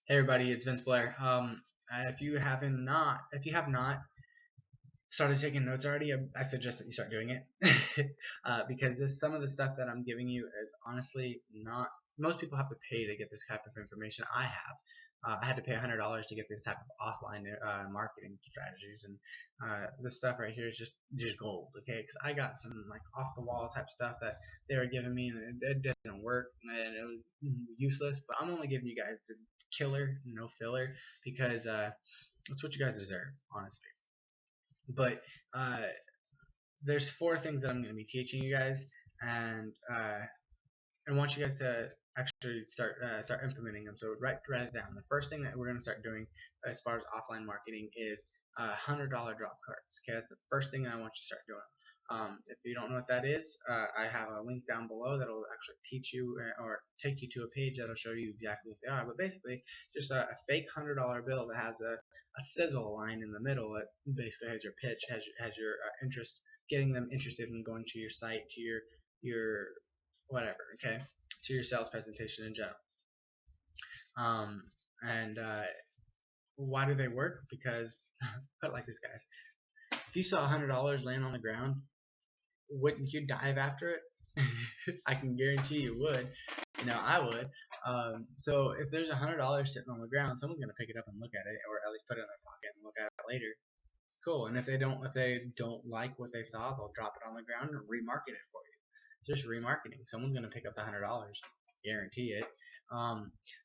Hey everybody, it's Vince Blair. If you have not started taking notes already, I suggest that you start doing it, because some of the stuff that I'm giving you is honestly not. Most people have to pay to get this type of information. I had to pay $100 to get this type of offline marketing strategies, and this stuff right here is just gold. Okay, because I got some like off the wall type stuff that they were giving me, and it doesn't work, and it was useless. But I'm only giving you guys the killer, no filler, because that's what you guys deserve, honestly. But there's four things that I'm going to be teaching you guys, and I want you guys to actually start implementing them. So write it down. The first thing that we're going to start doing as far as offline marketing is $100 drop cards. Okay, that's the first thing that I want you to start doing. If you don't know what that is, I have a link down below that will actually teach you or take you to a page that will show you exactly what they are. But basically, just a fake $100 bill that has a sizzle line in the middle that basically has your pitch, has your interest, getting them interested in going to your site, to your whatever, okay, to your sales presentation in general. And why do they work? Because put it like this, guys. If you saw $100 laying on the ground, wouldn't you dive after it? I can guarantee you would. I would. So if there's $100 sitting on the ground, someone's gonna pick it up and look at it, or at least put it in their pocket and look at it later. Cool. And if they don't like what they saw, they'll drop it on the ground and remarket it for you. Just remarketing. Someone's gonna pick up the $100. Guarantee it.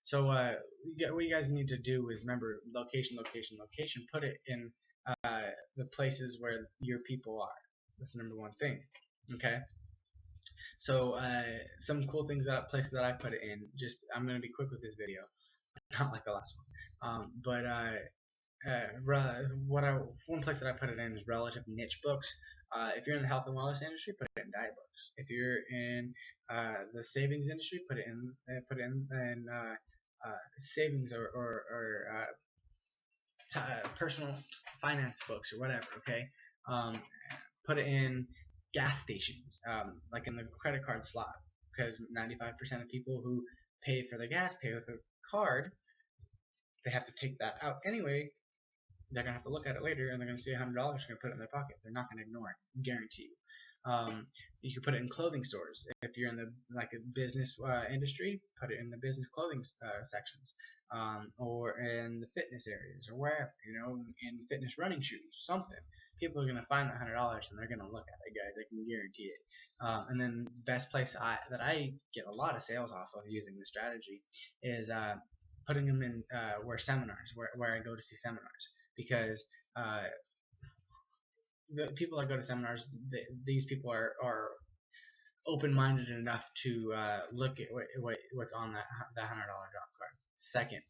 So what you guys need to do is remember location, location, location. Put it in the places where your people are. That's the number one thing. Okay. So some cool things places that I put it in. I'm gonna be quick with this video, not like the last one. One place that I put it in is relative niche books. If you're in the health and wellness industry, put it in diet books. If you're in the savings industry, put it in savings or personal finance books or whatever. Okay, put it in gas stations, like in the credit card slot, because 95% of people who pay for the gas pay with a card. They have to take that out anyway. They're gonna have to look at it later, and they're gonna see $100. Gonna put it in their pocket. They're not gonna ignore it. Guarantee you. You can put it in clothing stores. If you're in the a business industry, put it in the business clothing sections, or in the fitness areas, or wherever. In fitness running shoes, something. People are gonna find that $100 and they're gonna look at it, guys. I can guarantee it. And then the best place that I get a lot of sales off of using this strategy is putting them in seminars, where I go to see seminars, because the people that go to seminars, these people are open-minded enough to look at what's on that $100 drop card. Second,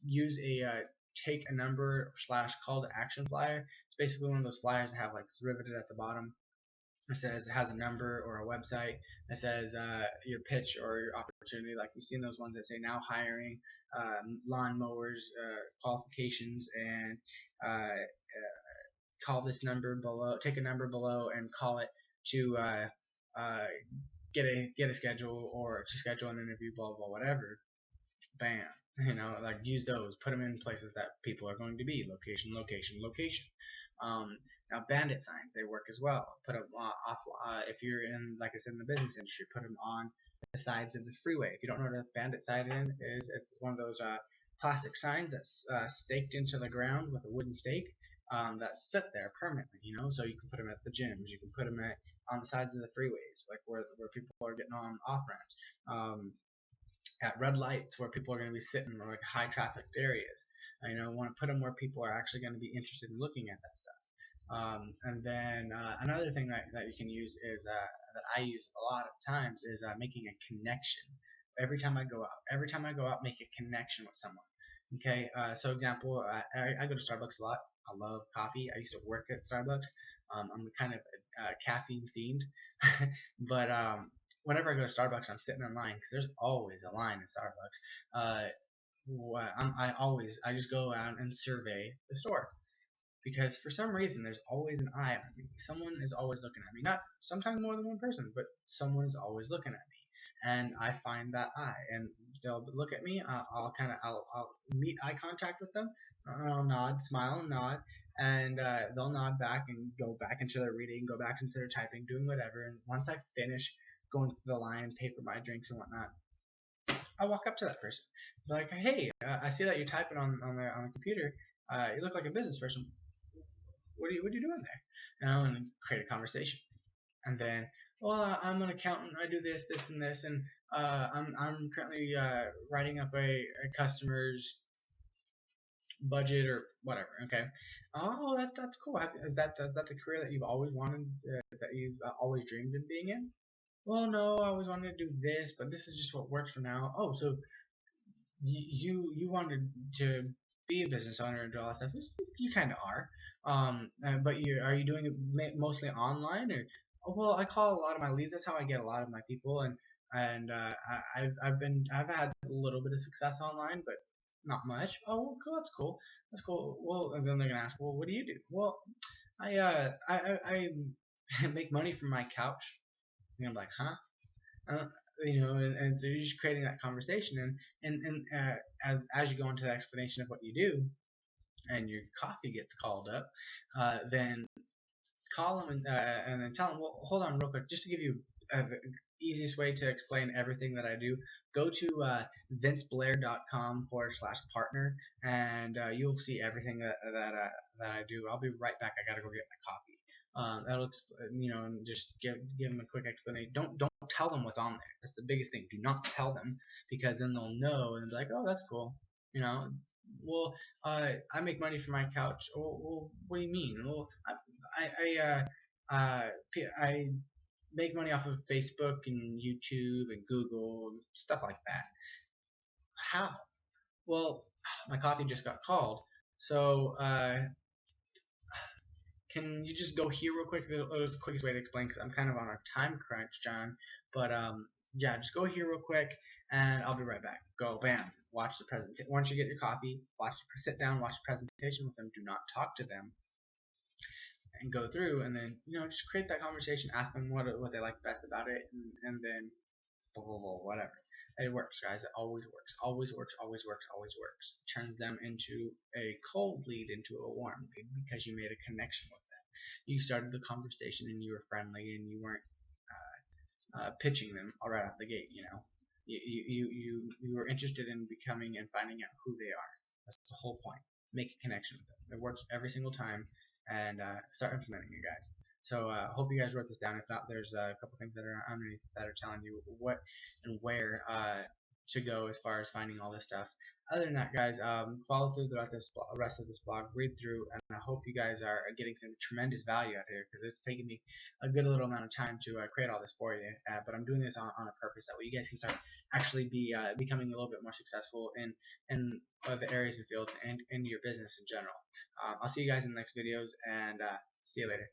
use a take a number / call to action flyer. It's basically one of those flyers that have like riveted at the bottom. It has a number or a website that says your pitch or your opportunity. Like you've seen those ones that say now hiring, lawn mowers, qualifications, and call this number below. Take a number below and call it to get a schedule, or to schedule an interview. Blah blah whatever. Bam. Like use those. Put them in places that people are going to be. Location, location, location. Now bandit signs, they work as well. Put them off if you're in, like I said, in the business industry. Put them on the sides of the freeway. If you don't know what a bandit sign is, it's one of those plastic signs that's staked into the ground with a wooden stake that sit there permanently. So you can put them at the gyms. You can put them on the sides of the freeways, like where people are getting on off ramps. At red lights where people are going to be sitting, or like high trafficked areas. Want to put them where people are actually going to be interested in looking at that stuff. And then another thing that you can use is that I use a lot of times is making a connection. Every time I go out, make a connection with someone. Okay, so example, I go to Starbucks a lot. I love coffee. I used to work at Starbucks. I'm kind of caffeine themed, but whenever I go to Starbucks, I'm sitting in line, because there's always a line at Starbucks. I just go out and survey the store, because for some reason there's always an eye on me. Someone is always looking at me. Not sometimes more than one person, but someone is always looking at me. and I find that eye, and they'll look at me. I'll meet eye contact with them. I'll nod, smile, and nod, and they'll nod back and go back into their reading, go back into their typing, doing whatever. And once I finish going through the line, pay for my drinks and whatnot, I walk up to that person, be like, hey, I see that you're typing on the computer. You look like a business person. What are you doing there? And create a conversation. And then, well, I'm an accountant. I do this, this, and this, and I'm currently writing up a customer's budget or whatever. Okay. Oh, that's cool. Is that the career that you've always wanted, that you've always dreamed of being in? Well, no, I always wanted to do this, but this is just what works for now. Oh, so you wanted to be a business owner and do all that stuff. You kind of are. But are you doing it mostly online, or? Oh, well, I call a lot of my leads. That's how I get a lot of my people, and I've had a little bit of success online, but not much. Oh, well, cool. That's cool. That's cool. Well, and then they're gonna ask, well, what do you do? Well, I make money from my couch. And I'm like, huh? Uh, and so you're just creating that conversation, as you go into the explanation of what you do, and your coffee gets called up, then call them and then tell them, well, hold on real quick, just to give you the easiest way to explain everything that I do. Go to vinceblair.com/partner, and you'll see everything that I do. I'll be right back. I gotta go get my coffee. That'll and just give them a quick explanation. Don't tell them what's on there. That's the biggest thing. Do not tell them, because then they'll know and be like, oh, that's cool. Well, I make money from my couch. Well, what do you mean? Well, I make money off of Facebook and YouTube and Google and stuff like that. How? Well, my coffee just got called, so can you just go here real quick? It was the quickest way to explain, because I'm kind of on a time crunch, John. But yeah, just go here real quick, and I'll be right back. Go, bam. Watch the presentation. Once you get your coffee, sit down, watch the presentation with them. Do not talk to them, and go through, and then just create that conversation. Ask them what they like best about it, and then blah blah blah, whatever. It works, guys. It always works. Always works. Always works. Always works. Turns them into a cold lead into a warm lead, because you made a connection with them. You started the conversation and you were friendly, and you weren't pitching them all right off the gate. You were interested in becoming and finding out who they are. That's the whole point. Make a connection with them. It works every single time, and start implementing it, guys. So hope you guys wrote this down. If not, there's a couple things that are underneath that are telling you what and where to go as far as finding all this stuff. Other than that, guys, follow through throughout this rest of this blog, read through, and I hope you guys are getting some tremendous value out here, because it's taken me a good little amount of time to create all this for you. But I'm doing this on a purpose, that way you guys can start actually becoming a little bit more successful in the areas and fields and in your business in general. I'll see you guys in the next videos, and see you later.